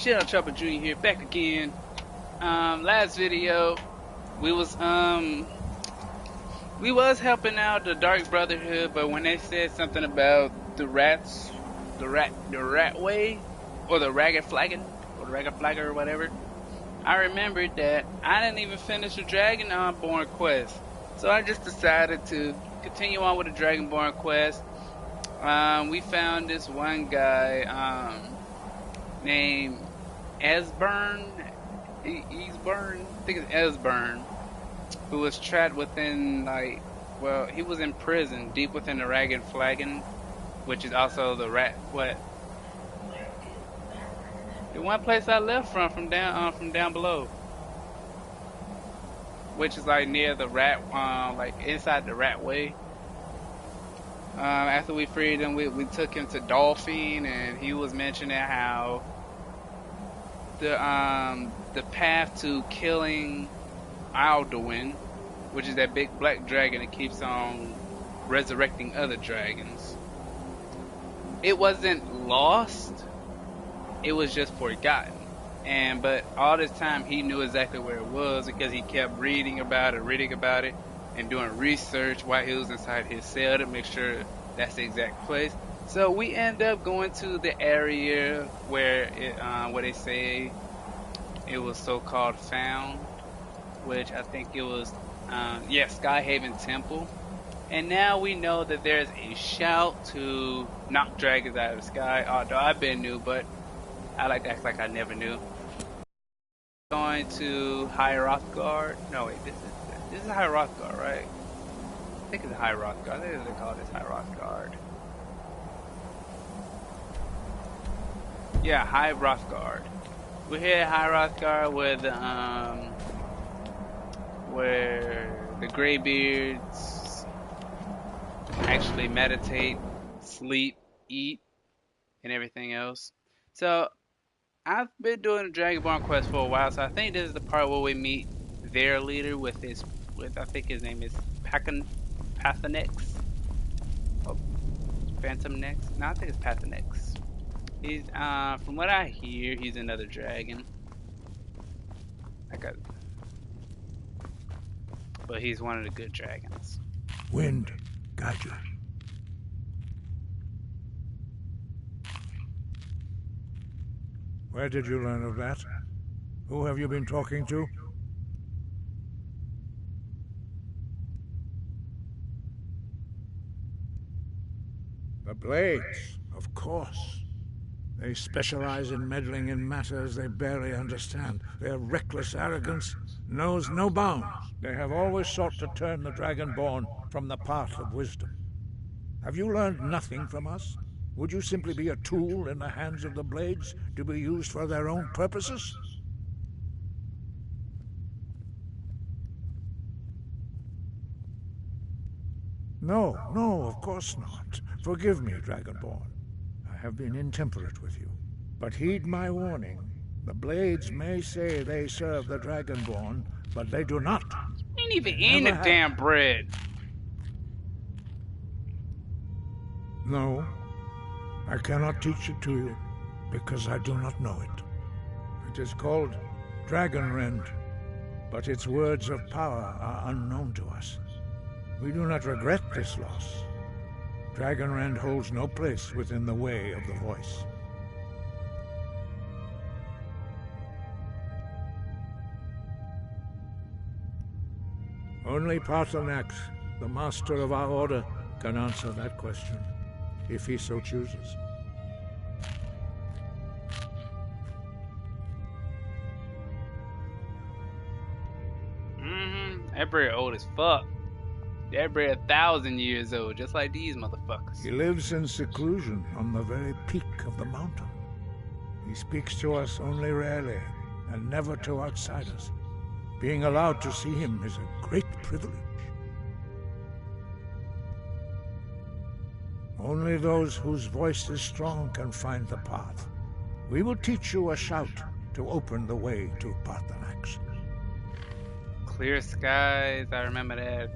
Channel Chopper Jr. here, back again. Last video, we was helping out the Dark Brotherhood, but when they said something about the rats, the rat way, or the ragged flagon, or the ragged flagger, or whatever, I remembered that I didn't even finish the Dragonborn quest, so I just decided to continue on with the Dragonborn quest. We found this one guy named Esbern, I think it's Esbern, who was trapped within, he was in prison deep within the Ragged Flagon, which is also the the one place I left from down below, which is like near the rat, inside the rat way. After we freed him, we took him to Dolphin, and he was mentioning how the path to killing Alduin, which is that big black dragon that keeps on resurrecting other dragons, it wasn't lost, it was just forgotten. But all this time he knew exactly where it was because he kept reading about it, and doing research while he was inside his cell to make sure that's the exact place. So we end up going to the area where they say it was so-called found, which I think it was, Skyhaven Temple. And now we know that there's a shout to knock dragons out of the sky, although I've been new, but I like to act like I never knew. Going to High Rothgard. No, wait, this is High Rothgard, right? I think it's High Rothgard. I think they call this High Rothgard. Yeah, High Rothgard. We're here at High Rothgard where the Greybeards actually meditate, sleep, eat, and everything else. So I've been doing the Dragonborn quest for a while, so I think this is the part where we meet their leader with I think his name is Pathonex. Oh, Phantom Nex? No, I think it's Pathonex. He's from what I hear, he's another dragon. But he's one of the good dragons. Wind, guide you. Where did you learn of that? Who have you been talking to? The Blades, of course. They specialize in meddling in matters they barely understand. Their reckless arrogance knows no bounds. They have always sought to turn the Dragonborn from the path of wisdom. Have you learned nothing from us? Would you simply be a tool in the hands of the Blades to be used for their own purposes? No, of course not. Forgive me, Dragonborn. I have been intemperate with you. But heed my warning. The Blades may say they serve the Dragonborn, but they do not. Ain't even in the damn bread. No, I cannot teach it to you, because I do not know it. It is called Dragonrend, but its words of power are unknown to us. We do not regret this loss. Dragonrend holds no place within the way of the voice. Only Paarthurnax, the master of our order, can answer that question, if he so chooses. That bread old as fuck. That bread 1,000 years old, just like these motherfuckers. He lives in seclusion on the very peak of the mountain. He speaks to us only rarely, and never to outsiders. Being allowed to see him is a great privilege. Only those whose voice is strong can find the path. We will teach you a shout to open the way to Paarthurnax. Clear skies, I remember that.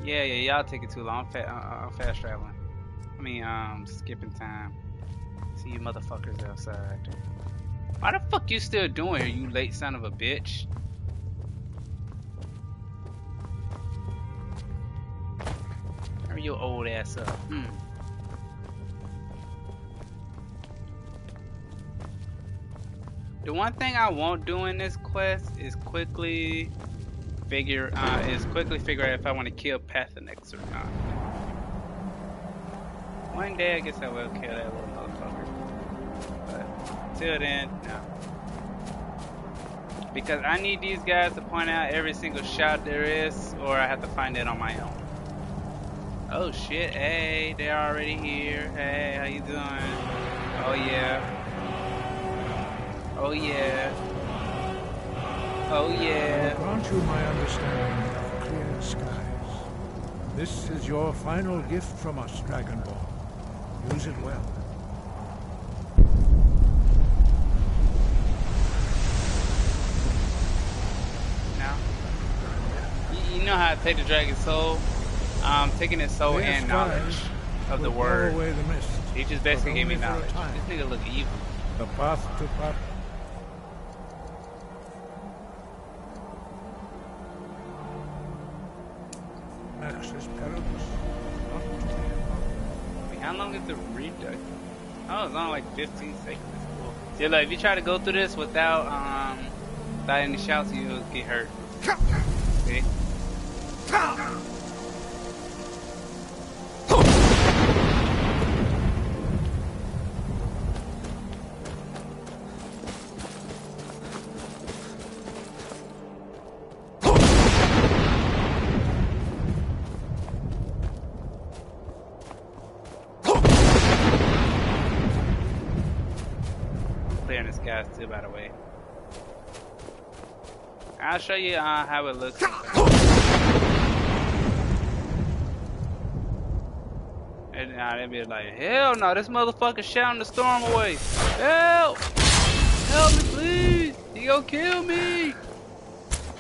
Yeah, y'all take it too long. I'm fast traveling. Skipping time. See you motherfuckers outside. Why the fuck you still doing here, you late son of a bitch? Hurry your old ass up. The one thing I won't do in this quest is quickly figure out if I want to kill Pathonex or not. One day I guess I will kill that little motherfucker. But till then, no. Because I need these guys to point out every single shot there is, or I have to find it on my own. Oh shit, hey, they're already here. Hey, how you doing? Oh yeah. Oh yeah. Oh yeah. I grant you my understanding of clear skies. This is your final gift from us, Dragon Ball. Use it well. Now, you know how I take the dragon's soul? Taking his soul and knowledge of the word. Away the mist, he just basically gave me knowledge. This nigga look evil. The path to path. Is perilous. How long is the read? Oh, it's only like 15 seconds. Cool. See, like, if you try to go through this without any shouts, you'll get hurt. See? Too, by the way. I'll show you how it looks. And they'll be like, hell no, this motherfucker shouting the storm away. Help! Help me, please! He gonna kill me!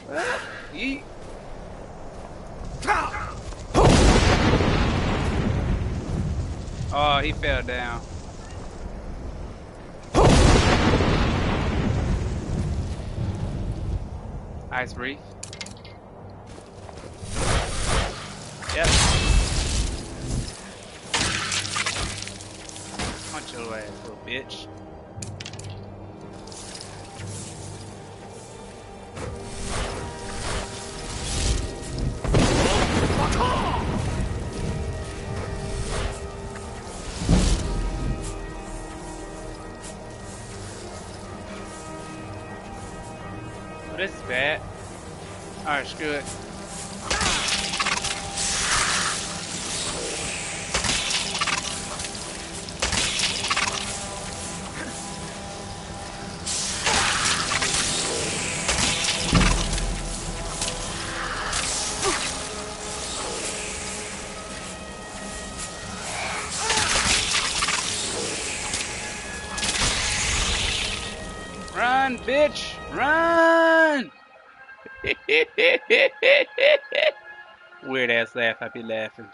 Help! Yeet. Oh, he fell down. Ice reef. Yep. Punch your ass, little bitch. This is bad. Alright, screw it. Run, bitch! Run! Weird ass laugh, I be laughing.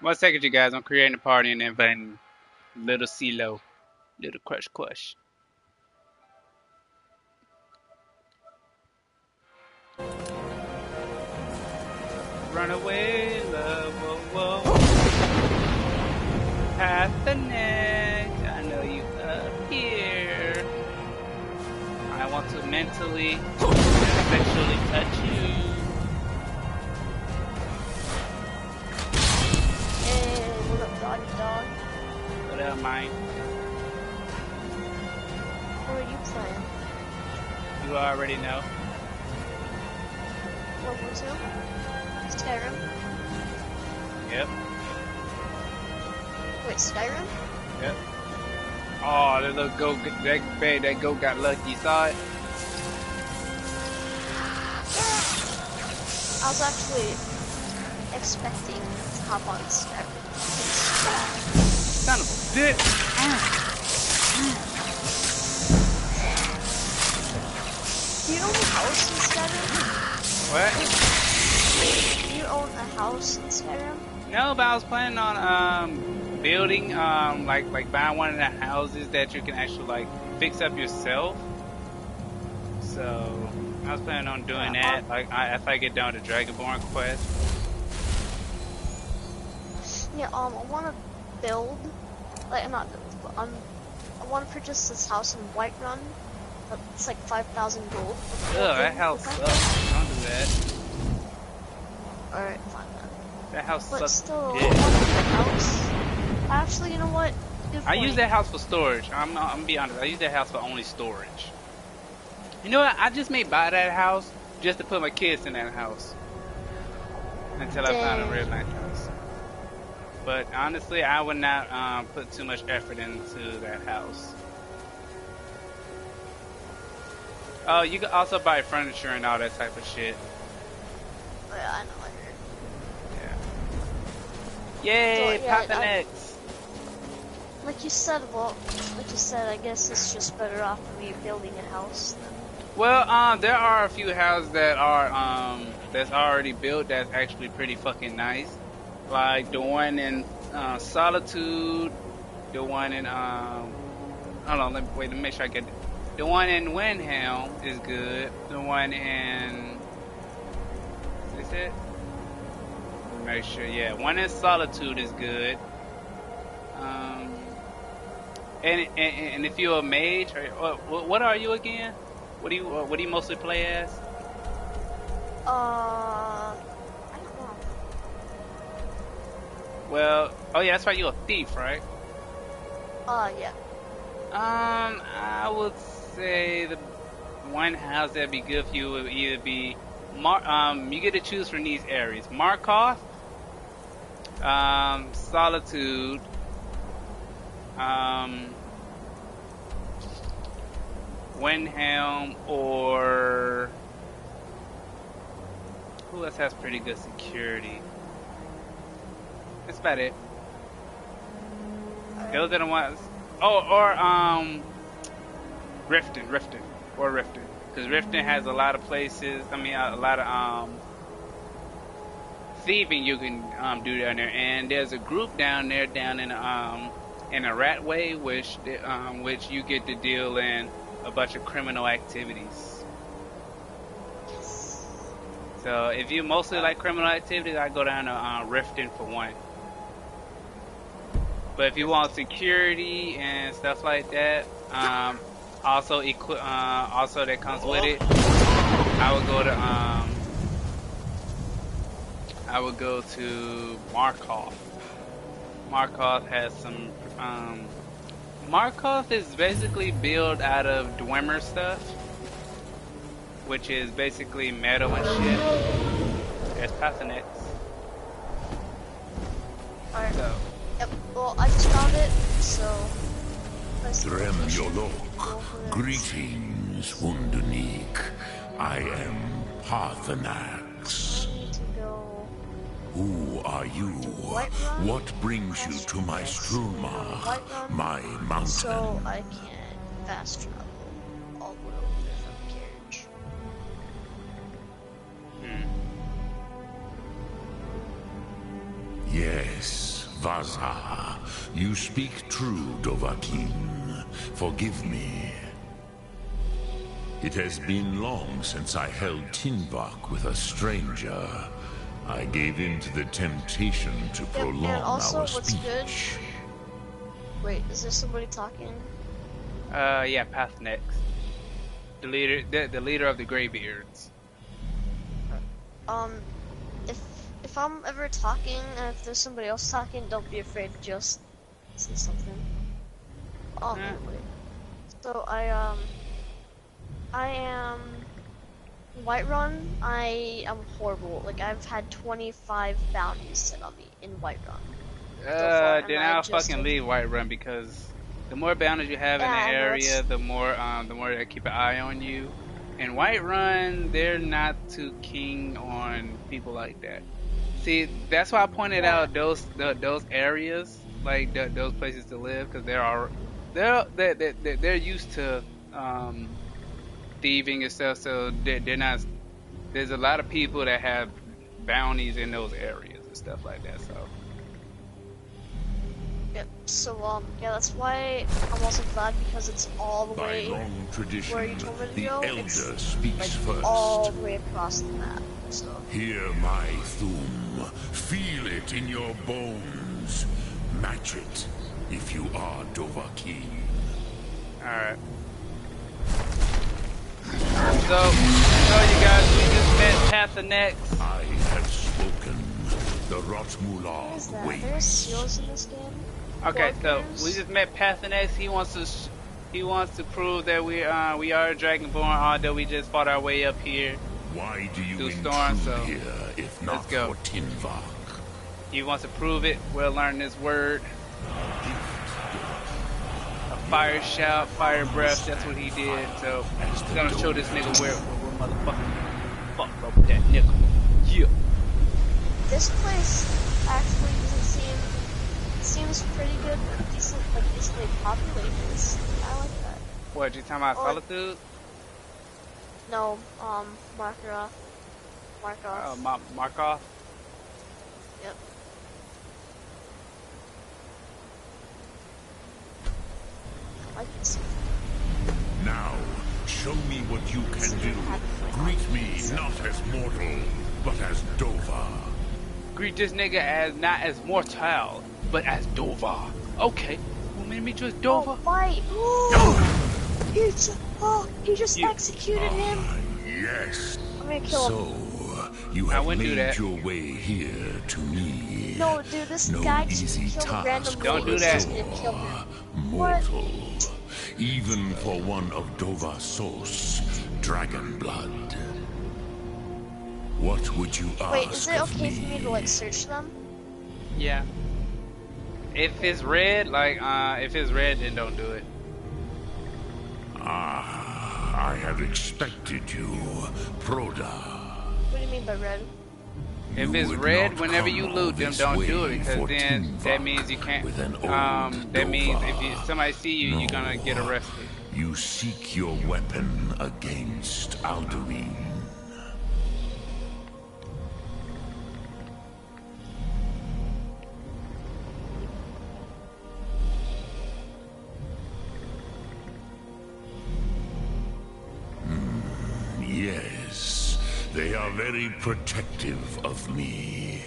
One second, you guys. I'm creating a party and inviting Little CeeLo, Little Crush. Run away, love, whoa, whoa. Pathonex, I know you up here. I want to mentally and sexually touch you. Hey, what up, dog? What up, mine? What are you playing? You already know. World War II? Skyrim? Yep. Wait, Skyrim? Yep. Oh, that little goat, that goat got lucky. Saw it? I was actually expecting to hop on Skyrim. Son of a bitch! Do you own a house in Skyrim? What? Do you own a house in Skyrim? No, but I was planning on building like buying one of the houses that you can actually like fix up yourself. So I was planning on doing that. Like after I get done with the Dragonborn quest. Yeah. I want to build, like not build, but I want to purchase this house in Whiterun. It's like 5,000 gold. Ugh, that house sucks. Don't do that. Alright, fine then. That house But sucks. still, Yeah. I want the house. Actually, you know what? Good I point. use that house for storage. I'm gonna be honest. I use that house for only storage. You know what? I just may buy that house just to put my kids in that house until I find a real nice house. But honestly, I would not put too much effort into that house. Oh, you can also buy furniture and all that type of shit. Yeah, I know. I heard. Yeah. Yay, So, yeah, Poppin' X. Like you said, I guess it's just better off for me building a house than. Well, there are a few houses that are that's already built that's actually pretty fucking nice. Like the one in Solitude, the one in hold on, let me make sure I get it. The one in Windhelm is good. The one in is it? Make sure, yeah. One in Solitude is good. And if you're a mage, or what are you again? What do you mostly play as? I don't know. Well, oh yeah, that's right. You're a thief, right? Yeah. I would say the one house that'd be good for you would either be you get to choose from these areas: Markoth, Solitude, Windhelm, or who else has pretty good security? That's about it. Those are the ones. Oh, or Riften, because Riften has a lot of places. I mean, a lot of thieving you can do down there, and there's a group down there down in a Ratway, which you get to deal in a bunch of criminal activities. So if you mostly like criminal activities, I go down to Riften for one. But if you want security and stuff like that, also that comes with it, I would go to Markoth. Markoth has some. Markoth is basically built out of Dwemer stuff, which is basically metal and shit. There's Pathonex. Alright. So. Yep. Well, I just found it, so. Dremyolok, greetings, Wunderneek. I am Parthenax. To go. Who are you? Whiterun? What brings you to my Struma, Whiterun, my mountain? So I can fast travel all the way over there from carriage. Yes, Vaza. You speak true, Dovahkiin. Forgive me. It has been long since I held Tinvak with a stranger. I gave in to the temptation to prolong and also, our what's speech. good? Wait, is there somebody talking? Yeah, Pathnex. The leader of the Greybeards. If I'm ever talking, and if there's somebody else talking, don't be afraid, just say something. Anyway. So I am Whiterun. I am horrible. Like, I've had 25 bounties set on me in Whiterun. Then I'll fucking leave Whiterun, because the more bounties you have in the area, the more they keep an eye on you. And Whiterun, they're not too keen on people like that. See, that's why I pointed out those areas, like those places to live, because they're used to thieving and stuff, so they're not there's a lot of people that have bounties in those areas and stuff like that. So Yep. So yeah, that's why I'm also glad because it's all the By way long tradition, where you told me to the go. elder It's speaks like first. all the way across the map. So Hear my Thum. Feel it in your bones. Match it if you are Dovahkiin. alright. So you guys, we just met Pathonex. I have spoken. The what is Rotmulag that? waits. There's seals in this game. Okay, so Porkers? we just met Pathonex. He wants to prove that we are Dragonborn, although we just fought our way up here. Why do you Through intrude storm, so here if not let's go. for Tinvak? He wants to prove it. We'll learn this word. A fire shout, fire breath. That's what he did. So he's gonna show this nigga where motherfucking fuck up with that nigga. Yeah. This place actually doesn't seems pretty good, decently populated. I like that. What, you talking about Oh. Solitude? No, Markarov. Markov? Yep. I like this. Now, show me what you can do. Greet me not as mortal, but as Dova. Greet this nigga as not as mortal, but as Dova. Okay. Want me to meet you as Dova? Oh, why? He just executed him. Yes. I'm gonna kill him. So, you I have wouldn't do made that. your way here to me. No, dude, this No guy easy just killed a random task Don't for do a that. and killed him. mortal. Even for one of Dova Sos, dragon blood. What would you ask Wait, is it of okay for me to like search them? Yeah. If it's red, then don't do it. I have expected you, Proda. What do you mean by red? If You it's would red, not whenever come you all loot them, this don't do way it because for then that Tinvak means you can't. with an old That means if Dova. somebody see you, you're gonna get No. arrested. You seek your weapon against Alduin. Yes, they are very protective of me.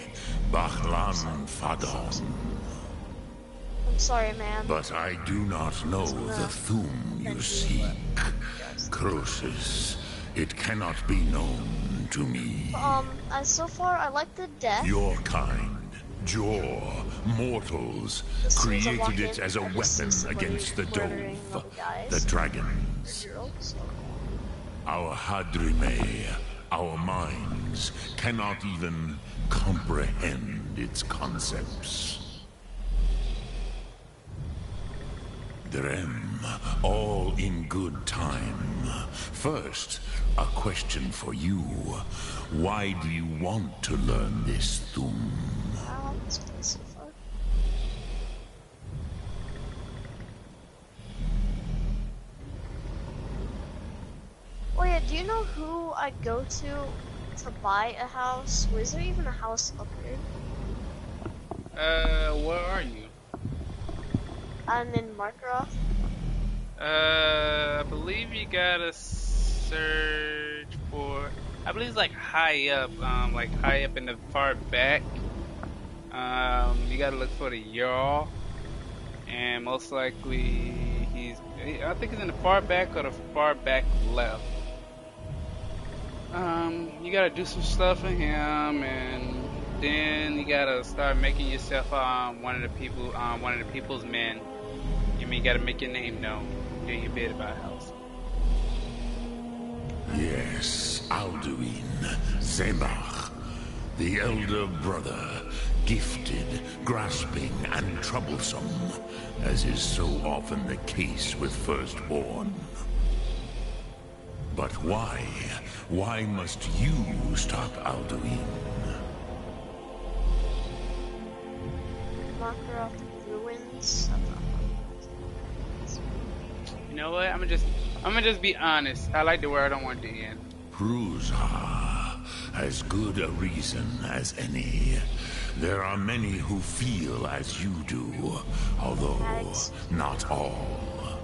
Bahlan Fadon. I'm sorry, man. But I do not know the Thum you seek. Croesus, it cannot be known to me. So far, I like the death. Your kind, Jor, mortals, As soon as I walk created it in, as a I just weapon see somebody against the murdering Dove, other guys. the dragons. Zero, so. Our Hadrime, our minds, cannot even comprehend its concepts. Drem, all in good time. First, a question for you. Why do you want to learn this Thum? I like this place so far. Oh yeah, do you know who I'd go to buy a house? Or is there even a house up here? Where are you? I'm in Markarov. I believe you gotta search for. I believe it's like high up in the far back. You gotta look for the Jarl, and most likely I think he's in the far back or the far back left. You gotta do some stuff for him, and then you gotta start making yourself one of the people's men. You gotta make your name known. Do your bid about a house. Yes, Alduin, Zemach, the elder brother, gifted, grasping, and troublesome, as is so often the case with firstborn. But why? Why must you stop Alduin? Markarov ruins. You know what? I'm gonna just be honest. I like the word I don't want to end. Prusa, as good a reason as any. There are many who feel as you do, although not all.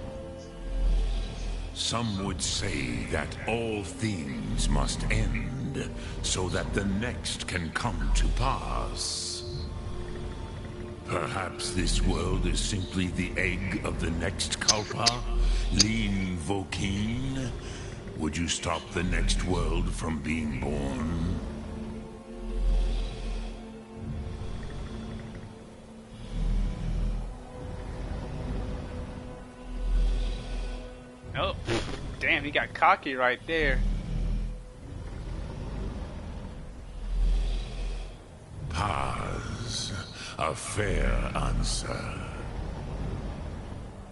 Some would say that all things must end, so that the next can come to pass. Perhaps this world is simply the egg of the next Kalpa, Lin Vokin. Would you stop the next world from being born? Oh, damn, he got cocky right there. Paz, a fair answer.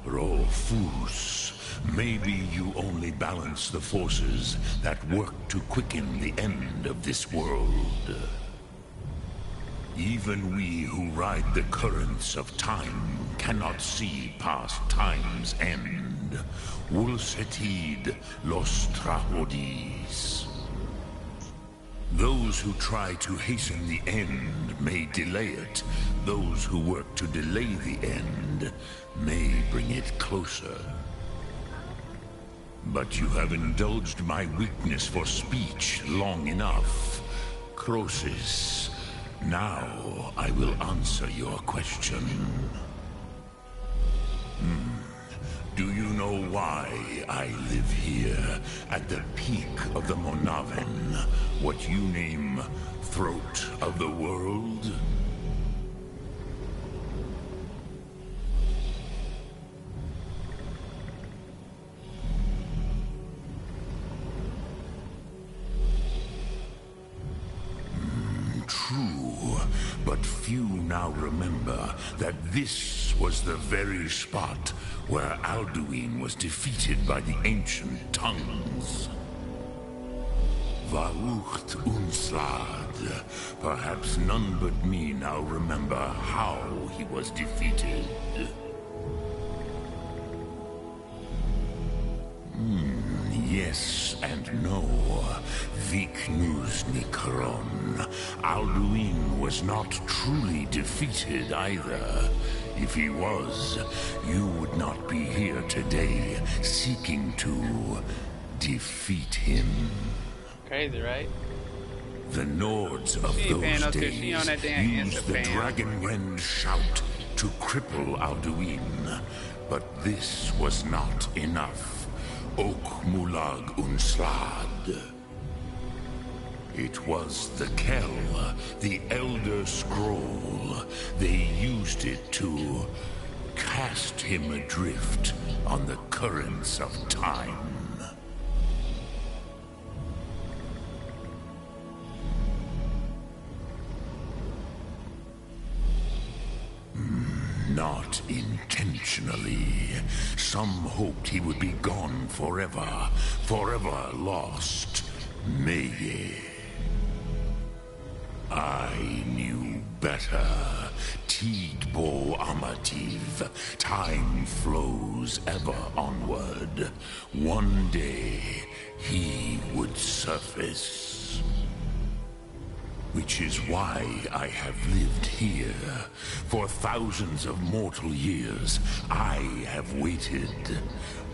Rolfus, maybe you only balance the forces that work to quicken the end of this world. Even we who ride the currents of time cannot see past time's end. Wulsetid los trahodis. Those who try to hasten the end may delay it. Those who work to delay the end may bring it closer. But you have indulged my weakness for speech long enough. Croesus, now I will answer your question. Do you know why I live here, at the peak of the Monaven, what you name Throat of the World? True, but few now remember that this was the very spot where Alduin was defeated by the ancient tongues. Vaucht Unslad. Perhaps none but me now remember how he was defeated. Yes and no. Viknus Nikron. Alduin was not truly defeated either. If he was, you would not be here today seeking to defeat him. Crazy, right? The Nords of those days used the Dragon Rend shout to cripple Alduin. But this was not enough. Ok Mulag Unslad. It was the Kell, the Elder Scroll. They used it to cast him adrift on the currents of time. Not intentionally. Some hoped he would be gone forever, forever lost. Meye. I knew better. Tidbo Amativ. Time flows ever onward. One day, he would surface. Which is why I have lived here. For thousands of mortal years, I have waited.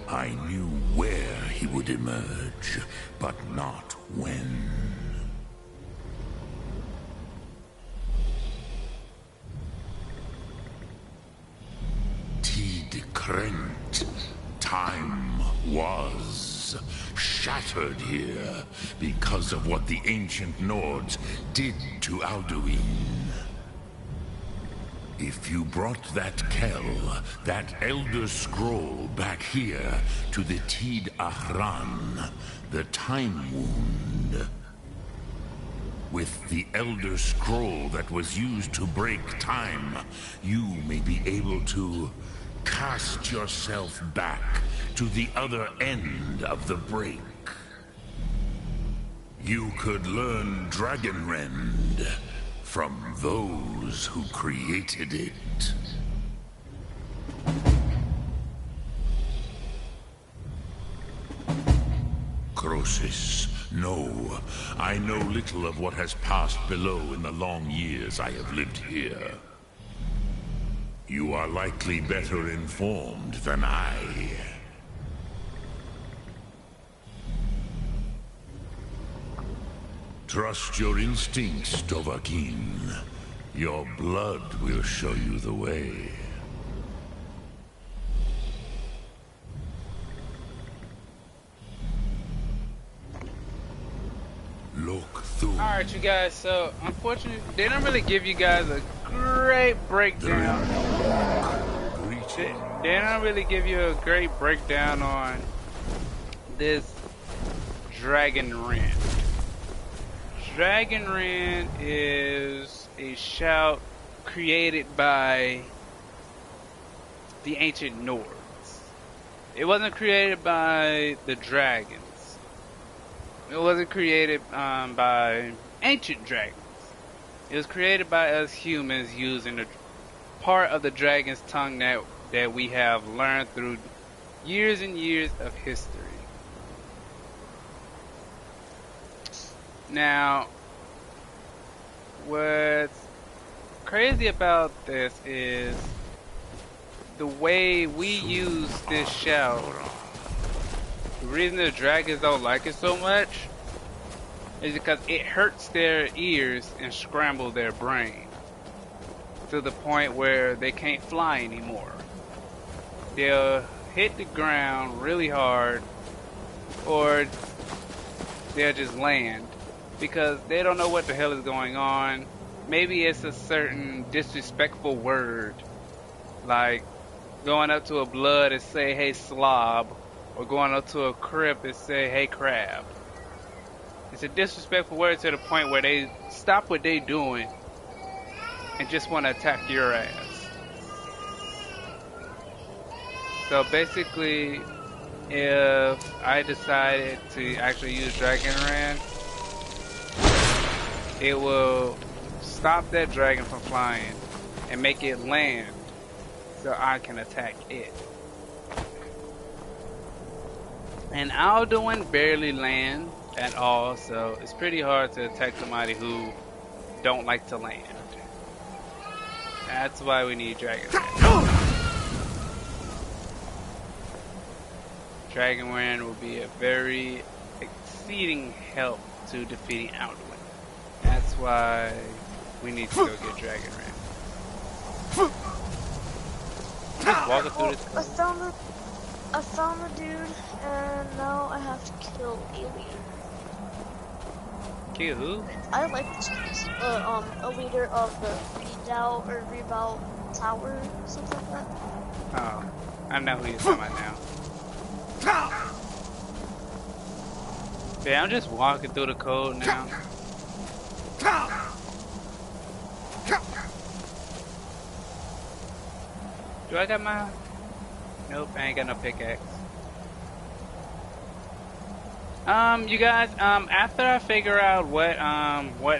I knew where he would emerge, but not when. Tid Krent. Time was shattered here because of what the ancient Nords did to Alduin. If you brought that Kell, that Elder Scroll back here to the Tid Ahran, the Time Wound, with the Elder Scroll that was used to break time, you may be able to cast yourself back to the other end of the break. You could learn Dragon Rend from those who created it. Croesus, No, I know little of what has passed below in the long years I have lived here. You are likely better informed than I. Trust your instincts, Dovahkiin. Your blood will show you the way. Look through. Alright, you guys, so unfortunately, they don't really give you guys a great breakdown. They don't really give you a great breakdown on this Dragon Rend. Dragon Rend is a shout created by the ancient Nords. It wasn't created by the dragons. It wasn't created by ancient dragons. It was created by us humans using a part of the dragon's tongue that we have learned through years and years of history. Now, what's crazy about this is the way we use this shout. The reason the dragons don't like it so much is because it hurts their ears and scrambles their brain to the point where they can't fly anymore. They'll hit the ground really hard, or they'll just land because they don't know what the hell is going on. Maybe it's a certain disrespectful word, like going up to a blood and say, "Hey, slob," or going up to a crypt and say, "Hey, crab." It's a disrespectful word to the point where they stop what they doing and just want to attack your ass. So basically, if I decided to actually use Dragon Rend, it will stop that dragon from flying and make it land so I can attack it. And Alduin barely land at all, so it's pretty hard to attack somebody who don't like to land. That's why we need Dragon Rend. Dragon Rend will be a very exceeding help to defeating Alduin. That's why we need to go get Dragon Rend. Just walking through this. I found a dude, and now I have to kill a leader. Kill who? I like this place. A leader of the Rebout Tower, something like that. Oh, I know who you're talking about now. Yeah, I'm just walking through the code now. Do I got my... Nope, I ain't got no pickaxe. You guys, after I figure out what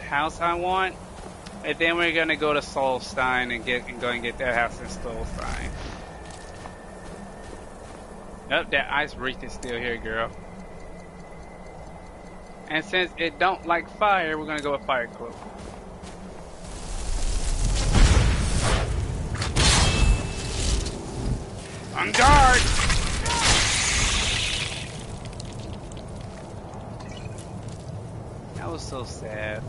house I want, and then we're gonna go to Solstein and go and get that house in Solstein. Nope, that ice wreath is still here, girl. And since it don't like fire, we're gonna go with Fire Cloak. On guard! That was so sad.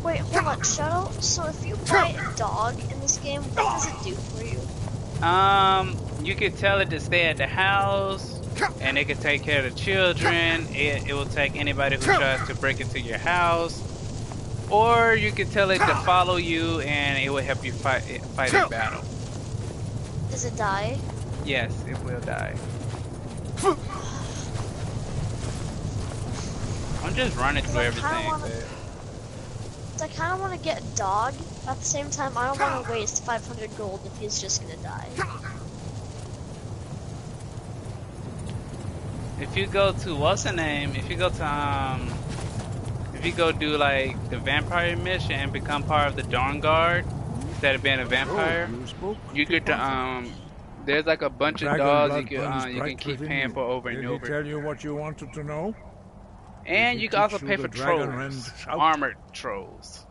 Wait, hold on, Shadow. So if you buy a dog in this game, what does it do for you? You could tell it to stay at the house, and it could take care of the children. It will take anybody who tries to break into your house. Or you could tell it to follow you, and it will help you fight a battle. Does it die? Yes, it will die. I'm just running through everything. I kind of want to get a dog. At the same time, I don't want to waste 500 gold if he's just gonna die. If you go to what's the name? If you go do like the vampire mission and become part of the Dawn Guard instead of being a vampire, you get to There's like a bunch of Dragon dolls blood burns you can bright keep within paying you. for over and Did he over. tell you what you wanted to know? And Did he you can also teach pay you for the dragon trolls. rend shout? Armored trolls.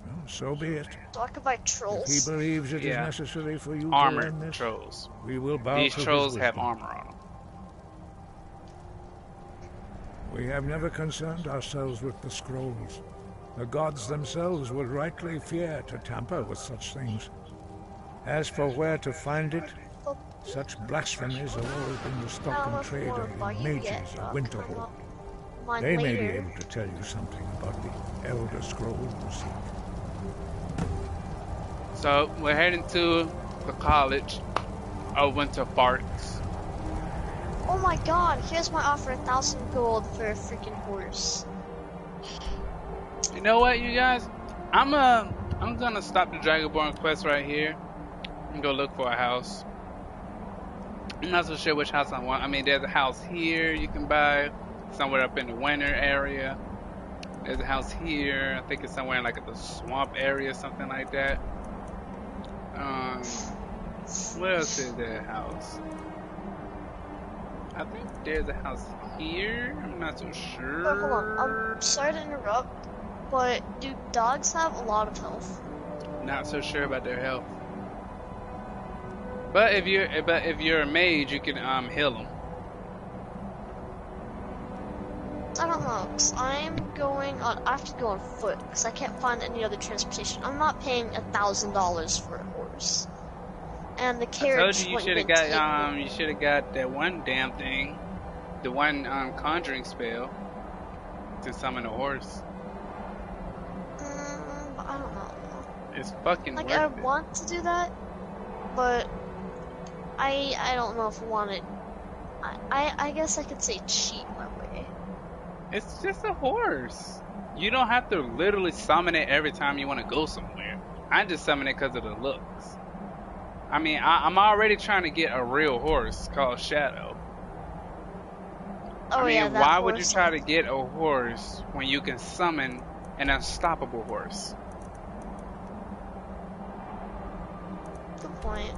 Well, so be it. So I could buy If he trolls. believes it is Yeah. necessary for you to Armored learn this, trolls. we will bow These to his trolls have wisdom. armor on them. We have never concerned ourselves with the scrolls. The gods themselves would rightly fear to tamper with such things. As for where to find it, such blasphemies have always been the stock and trade of the mages of Winterhold. They may be able to tell you something about the Elder Scrolls you seek. So we're heading to the college of Winterfarts. Oh my god, here's my offer, 1,000 gold for a freaking horse. You know what, you guys? I'm gonna stop the Dragonborn quest right here and go look for a house. I'm not so sure which house I want. I mean, there's a house here you can buy, somewhere up in the winter area. There's a house here. I think it's somewhere in like the swamp area, something like that. Where else is there a house? I think there's a house here. I'm not so sure. Oh, hold on, I'm sorry to interrupt, but do dogs have a lot of health? Not so sure about their health. But if you're a mage, you can heal them. I don't know, cause I have to go on foot, cause I can't find any other transportation. I'm not paying $1,000 for a horse. And the carriage. I told you should have got you should have got that one damn thing, the one conjuring spell to summon a horse. I don't know. It's fucking like worth I it. want to do that, but I don't know if I want it. I guess I could say cheat my way. It's just a horse. You don't have to literally summon it every time you want to go somewhere. I just summon it because of the looks. I mean, I'm already trying to get a real horse called Shadow. Oh, I mean, yeah, that why would you horse. try to get a horse when you can summon an unstoppable horse? Good point.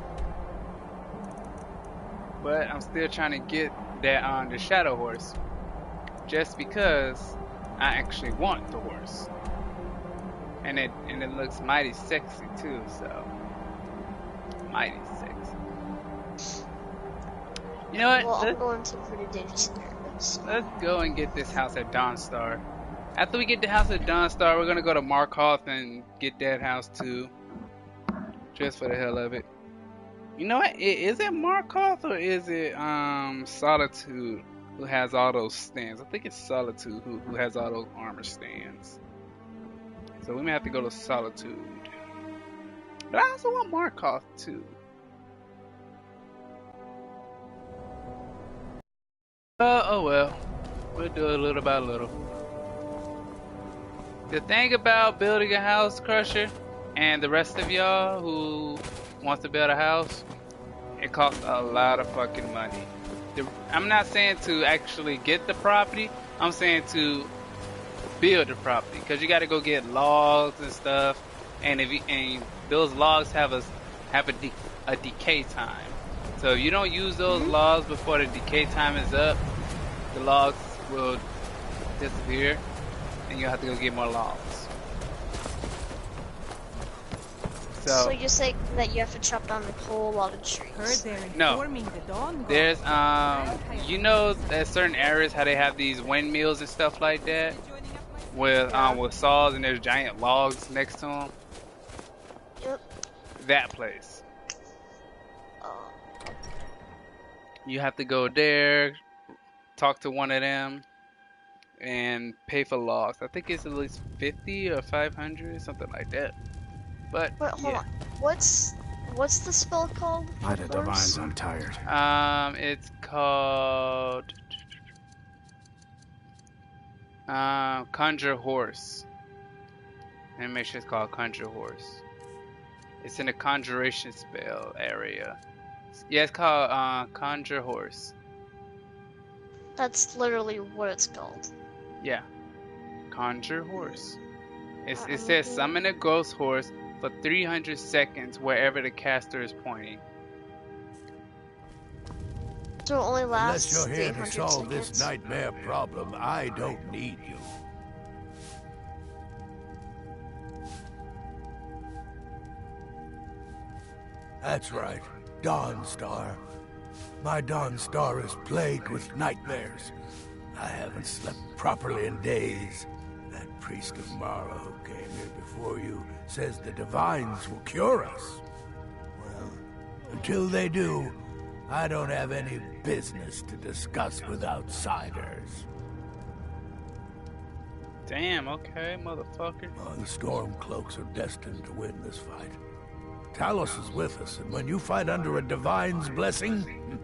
But I'm still trying to get that the Shadow horse, just because I actually want the horse, and it looks mighty sexy too. So mighty sexy. You know what? Well, I'm going to a pretty dangerous area. So. Let's go and get this house at Dawnstar. After we get the house at Dawnstar, we're gonna go to Markarth and get that house too, just for the hell of it. You know what? Is it Markarth or is it Solitude who has all those stands? I think it's Solitude who has all those armor stands. So we may have to go to Solitude. But I also want Markarth too. Oh well. We'll do it little by little. The thing about building a house, Crusher, and the rest of y'all who wants to build a house, it costs a lot of fucking money. I'm not saying to actually get the property, I'm saying to build the property, because you got to go get logs and stuff, and those logs have a decay time. So if you don't use those logs before the decay time is up, the logs will disappear, and you'll have to go get more logs. So you're saying that you have to chop down a whole lot of trees? No. There's you know at certain areas how they have these windmills and stuff like that with saws, and there's giant logs next to them. Yep. That place. You have to go there, talk to one of them, and pay for logs. I think it's at least 50 or 500, something like that. But hold on. What's the spell called? By the divines, I'm tired. It's called Conjure Horse. And make sure it's called Conjure Horse. It's in the conjuration spell area. Yeah, it's called Conjure Horse. That's literally what it's called. Yeah, Conjure Horse. It says summon a ghost horse for 300 seconds wherever the caster is pointing. So it only Unless lasts you're here to 800 solve this seconds. nightmare problem, I don't need you. That's right, Dawnstar. My Dawnstar is plagued with nightmares. I haven't slept properly in days. That priest of Mara who came here before you says the divines will cure us. Well, until they do, I don't have any business to discuss with outsiders. Damn, okay, motherfucker. The Stormcloaks are destined to win this fight. Talos is with us, and when you fight under a divine's blessing,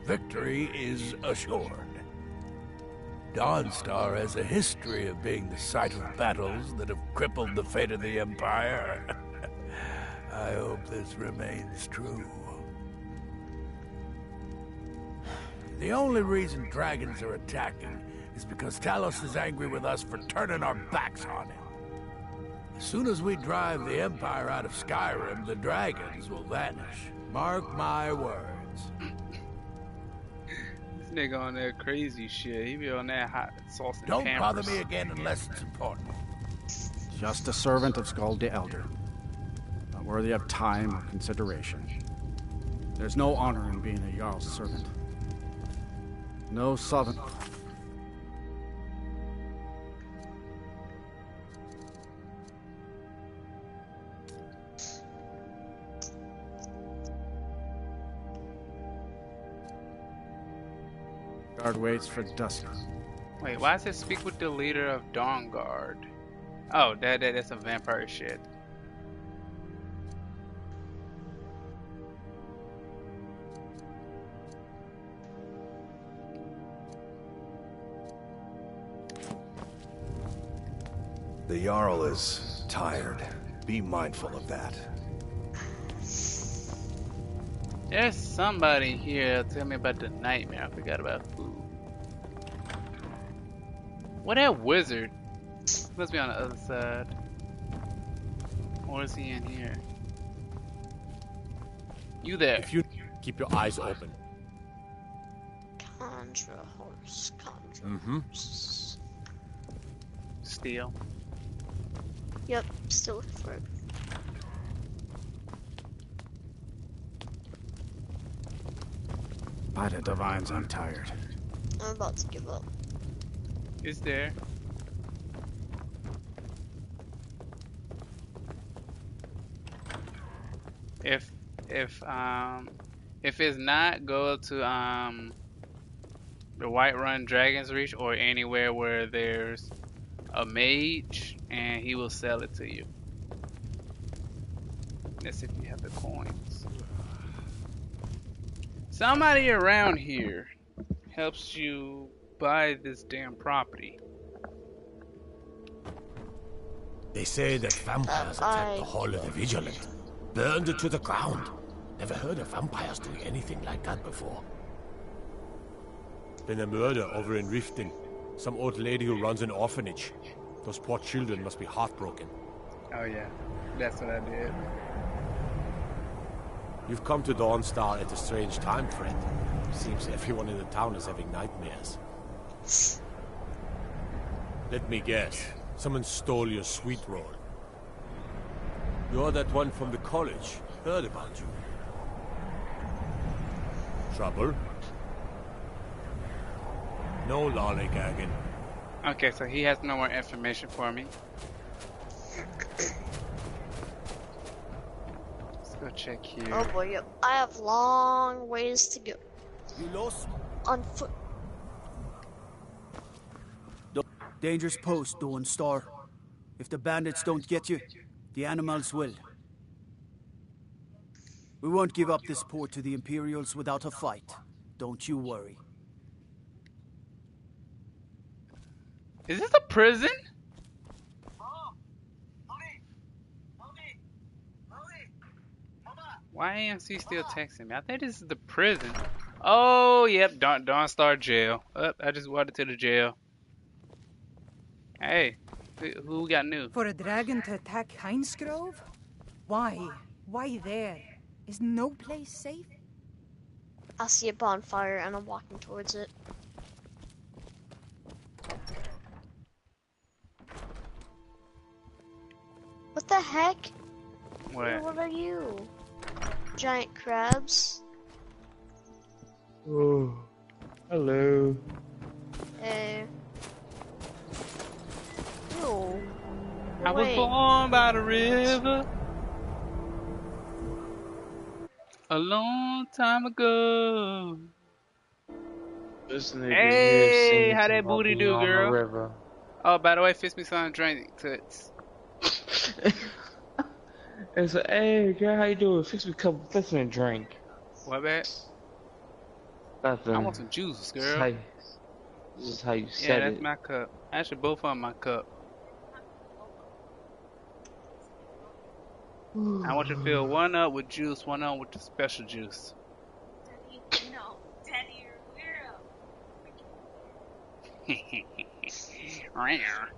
victory is assured. Dawnstar has a history of being the site of battles that have crippled the fate of the Empire. I hope this remains true. The only reason dragons are attacking is because Talos is angry with us for turning our backs on him. As soon as we drive the Empire out of Skyrim, the dragons will vanish. Mark my words. This nigga on that crazy shit. He be on that hot sauce and Don't Pampers. bother me again unless it's important. Just a servant of Skald the Elder. Not worthy of time or consideration. There's no honor in being a Jarl's servant. No southern. Guard waits for dusk. Wait, why does it speak with the leader of Dawn Guard? Oh, that's some vampire shit. The Jarl is tired. Be mindful of that. There's somebody here. Tell me about the nightmare. I forgot about food. What that wizard? Must be on the other side. Or is he in here? You there? If you keep your eyes open. Conjure horse, conjure horse. Steal. Yep, still looking for it. By the divines, I'm tired. I'm about to give up. It's there. If it's not, go to the Whiterun Dragon's Reach or anywhere where there's a mage, and he will sell it to you. That's if you have the coins. Somebody around here helps you buy this damn property. They say that vampires attacked the Hall of the Vigilant. Burned it to the ground. Never heard of vampires doing anything like that before. Been a murder over in Riften. Some old lady who runs an orphanage. Those poor children must be heartbroken. Oh yeah, that's what I did. You've come to Dawnstar at a strange time, friend. Seems everyone in the town is having nightmares. Let me guess. Someone stole your sweet roll. You're that one from the college. Heard about you. Trouble? No lollygagging. Okay, so he has no more information for me. Let's go check here. Oh boy, yep. I have long ways to go. You lost? On foot. Dangerous post, Dawnstar. If the bandits don't get you, the animals will. We won't give up this port to the Imperials without a fight. Don't you worry. Is this a prison? Why AMC still texting me? I think this is the prison. Oh, yep, Dawnstar jail. I just walked to the jail. Hey, who got new? For a dragon to attack Heinsgrove? Why? Why there? Is no place safe? I see a bonfire and I'm walking towards it. What the heck? What? What are you? Giant crabs? Oh, hello. Hey. Ew. I was born by the river a long time ago. This nigga here Hey, singing how to that my booty do, on the girl? river. Oh, by the way, fix me some drink toots. And so, hey, girl, how you doing? Fix me a drink. What, bad? Nothing. I want some juice, This is girl. this is how you Yeah, said that's it. my cup. Actually, both of them my cup. I want you to fill one up with juice, one up with the special juice. Rare.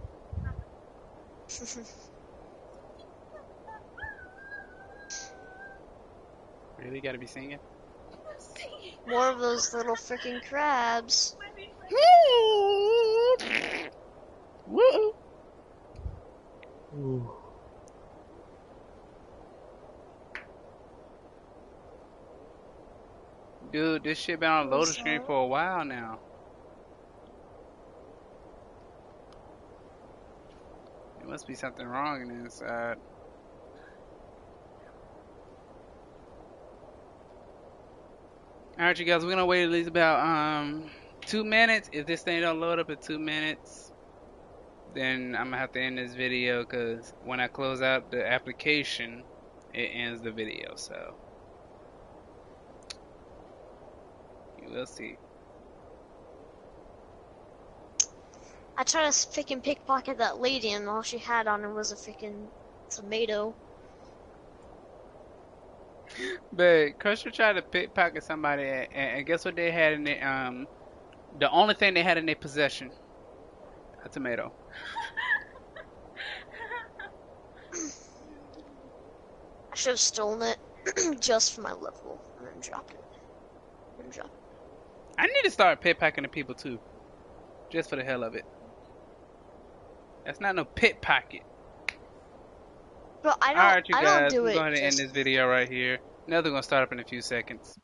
Really gotta be singing? More of those little freaking crabs. Woo! Ooh. Dude, this shit been on loading screen for a while now. There must be something wrong in the inside. Alright, you guys, we're gonna wait at least about 2 minutes. If this thing don't load up in 2 minutes, then I'm gonna have to end this video, because when I close out the application, it ends the video, so you will see. I tried to freaking pickpocket that lady and all she had on her was a freaking tomato. But Crusher tried to pickpocket somebody, and guess what they had in their, the only thing they had in their possession? A tomato. I should have stolen it just for my level and then dropped it. I need to start pickpocketing the people too, just for the hell of it. That's not no pickpocket. But I don't. Alright, you I guys, don't do we're it. going to end this video right here. Another gonna start up in a few seconds.